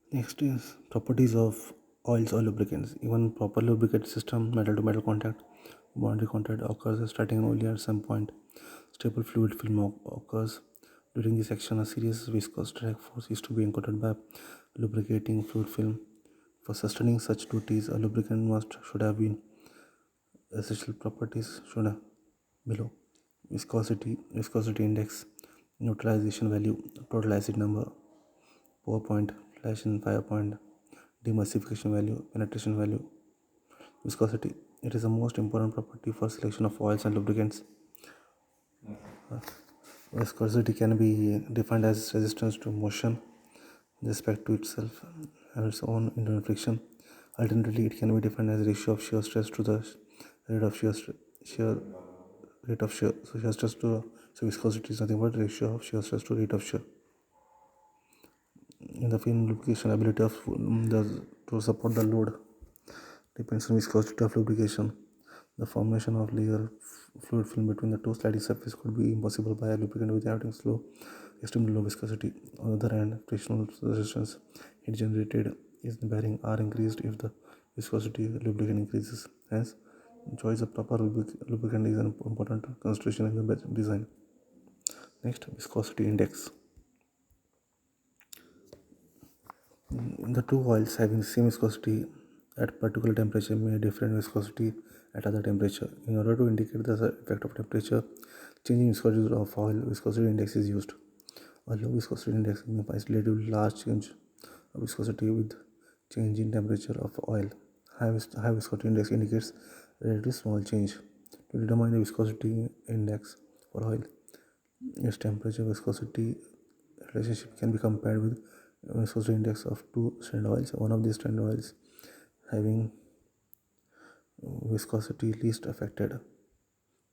Next is properties of oils or lubricants. Even proper lubricant system, metal to metal contact, boundary contact occurs starting only at some point. Stable fluid film occurs. During this action, a serious viscous drag force is to be encountered by lubricating fluid film. For sustaining such duties, a lubricant should have been essential properties shown below. Viscosity index, neutralization value, total acid number, pour point, flash and fire point, demulsification value, penetration value, viscosity. It is the most important property for selection of oils and lubricants. Viscosity can be defined as resistance to motion, respect to itself, and its own internal friction. Alternatively, it can be defined as ratio of shear stress to the rate of shear rate of shear. So shear stress to viscosity is nothing but ratio of shear stress to rate of shear. In the film lubrication ability of to support the load depends on viscosity of lubrication. The formation of layer fluid film between the two sliding surfaces could be impossible by a lubricant with having extremely low viscosity. On the other hand, frictional resistance heat generated is the bearing are increased if the viscosity of lubricant increases. Hence, choice of proper lubricant is an important consideration in the design. Next, viscosity index. The two oils having the same viscosity at particular temperature may have different viscosity at other temperature. In order to indicate the effect of temperature, changing viscosity of oil, viscosity index is used. A low viscosity index signifies relatively large change of viscosity with change in temperature of oil. High viscosity index indicates relatively small change. To determine the viscosity index for oil, its temperature viscosity relationship can be compared with viscosity index of two standard oils. One of these standard oils having viscosity least affected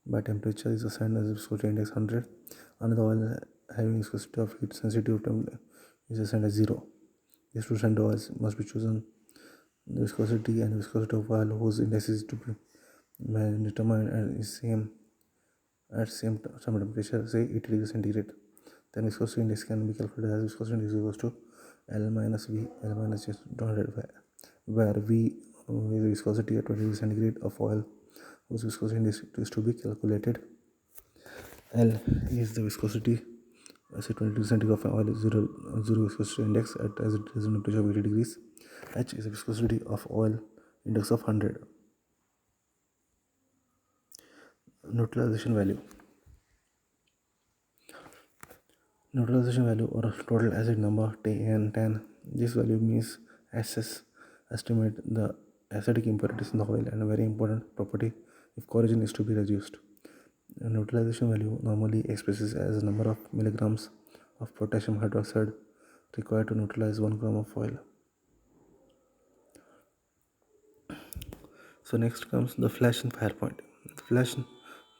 by temperature is assigned as viscosity index 100. Another oil having viscosity of heat sensitive is assigned as 0. These two standard oils must be chosen. The viscosity and viscosity of oil whose index is to be determined at same temperature, say 80 degrees centigrade. Then viscosity index can be calculated as viscosity index equals to L minus V, L minus just 200, where V is the viscosity at 20 degrees centigrade of oil, whose viscosity index is to be calculated. L is the viscosity, say 20 degrees centigrade of oil, zero viscosity index as it is in temperature of 80 degrees. H is the viscosity of oil, index of 100. Neutralization value. Neutralization value or total acid number T10. This value means estimate the acidic impurities in the oil, and a very important property if corrosion is to be reduced. A neutralization value normally expresses as a number of milligrams of potassium hydroxide required to neutralize 1 gram of oil. So next comes the flash and fire point. The flash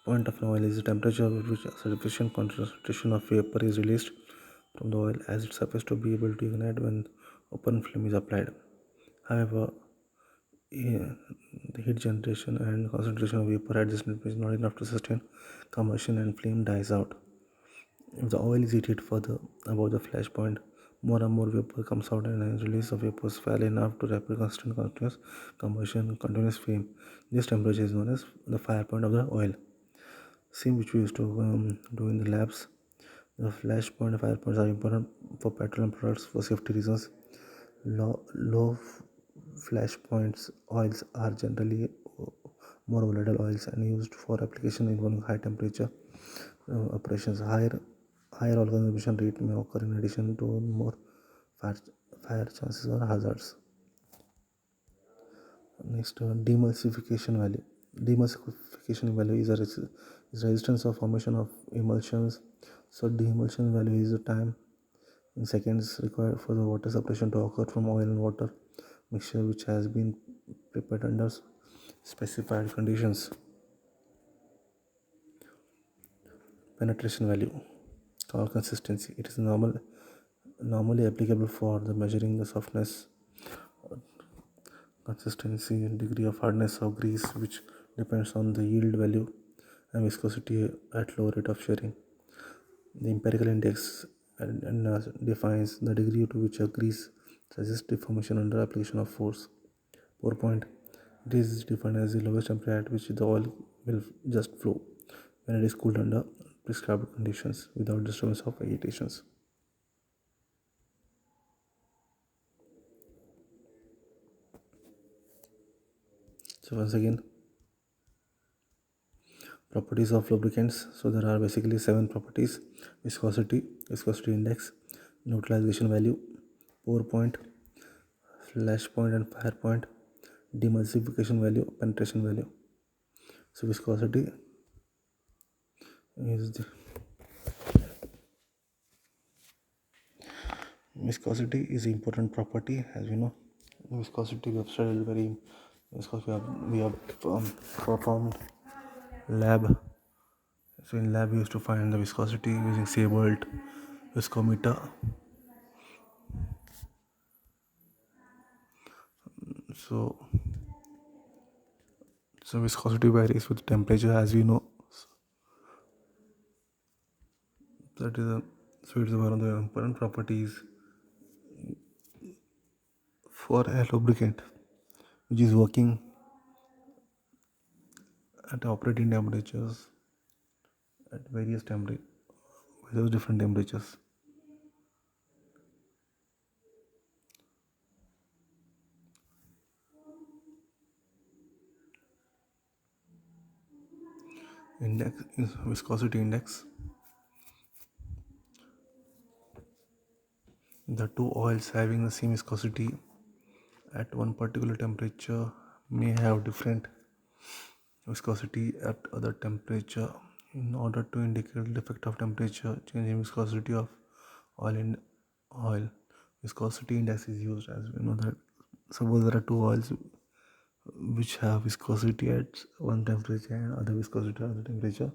point of an oil is the temperature at which a sufficient concentration of vapor is released from the oil as it's supposed to be able to ignite when open flame is applied. However, the heat generation and concentration of vapor at this temperature is not enough to sustain combustion and flame dies out. If the oil is heated further above the flash point, more and more vapor comes out and the release of vapor is fairly enough to rapid continuous combustion, continuous flame. This temperature is known as the fire point of the oil. Same which we used to do in the labs. The flash point and fire points are important for petroleum products for safety reasons. Low flash points oils are generally more volatile oils and used for application involving high temperature operations. Higher oil consumption rate may occur in addition to more fire, fire chances or hazards. Next, demulsification value. Demulsification value is resistance of formation of emulsions. So demulsion value is the time in seconds required for the water separation to occur from oil and water mixture which has been prepared under specified conditions. Penetration value or consistency. It is normally applicable for the measuring the softness, consistency and degree of hardness of grease, which depends on the yield value and viscosity at low rate of shearing. The empirical index defines the degree to which a grease Resist deformation under application of force. 4 point. This is defined as the lowest temperature at which the oil will just flow when it is cooled under prescribed conditions without disturbance of agitations. So once again, properties of lubricants. So there are basically 7 properties: viscosity, viscosity index, neutralization value, pour point, flash point and fire point, demulsification value, penetration value. So is the viscosity is an important property, as we know. Viscosity we have studied very because we have performed lab. So in lab we used to find the viscosity using Seebolt viscometer. So viscosity varies with temperature, as we know. That is so it's one of the important properties for a lubricant which is working at operating temperatures at various different temperatures. Index is viscosity index. The two oils having the same viscosity at one particular temperature may have different viscosity at other temperature. In order to indicate the effect of temperature change in viscosity of oil in oil, viscosity index is used. As we know that suppose there are two oils which have viscosity at one temperature and other viscosity at other temperature,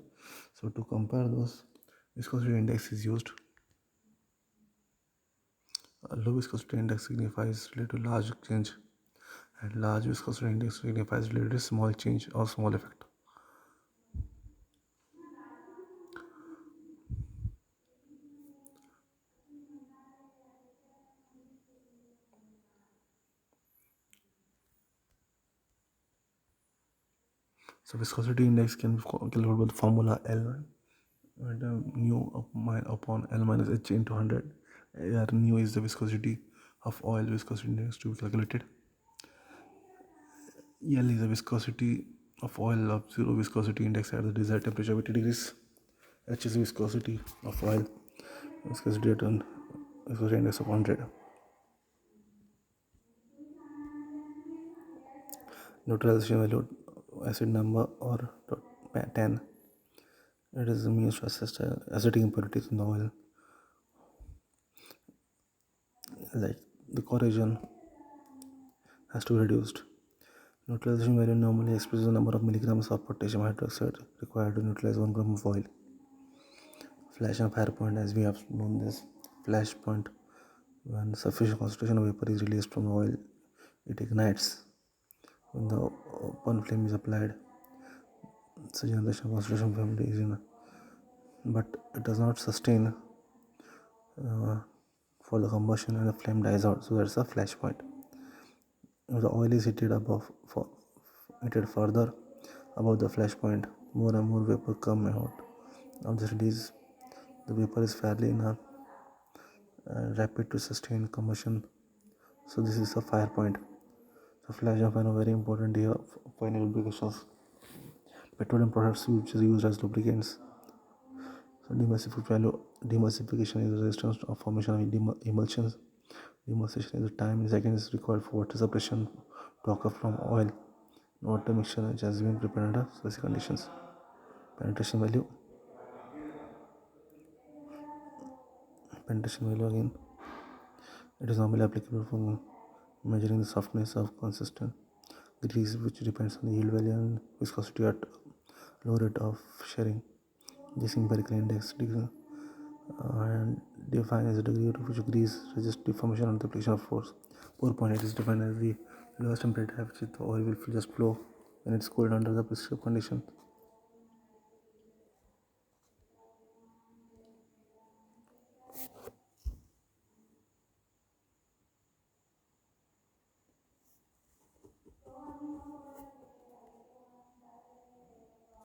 so to compare those, viscosity index is used. A low viscosity index signifies relative large change, and large viscosity index signifies relative small change or small effect. So viscosity index can be calculated by the formula L, and nu upon L minus H into 100, where nu is the viscosity of oil. Viscosity index to be calculated. L is the viscosity of oil of zero viscosity index at the desired temperature of 80 degrees. H is the viscosity of oil. Viscosity at viscosity index of 100. Neutralization value, acid number or 10. It is means to assess acidic impurities in the oil, like the corrosion has to be reduced. Neutralization value normally expresses the number of milligrams of potassium hydroxide required to neutralize 1 gram of oil. Flash and fire point, as we have known this. Flash point, when sufficient concentration of vapor is released from the oil, it ignites. When the open flame is applied, such generation concentration flame is in, but it does not sustain for the combustion and the flame dies out. So that's a flash point. If the oil is heated further above the flash point, more and more vapor come out of the release. The vapor is fairly enough rapid to sustain combustion. So this is a fire point. So flash and fire are very important here for any lubrications. Petroleum products which is used as lubricants. So demulsification is the resistance of formation of emulsions. Demulsification is the time in seconds required for water separation to occur from oil. Water mixture which has been prepared under specific conditions. Penetration value. Penetration value again. It is normally applicable for measuring the softness of consistent grease, which depends on the yield value and viscosity at low rate of shearing. This empirical index and defines the degree to which grease resists deformation under the application of force. 4.8 is defined as the lowest temperature at which the oil will just flow when it's cooled under the prescribed conditions.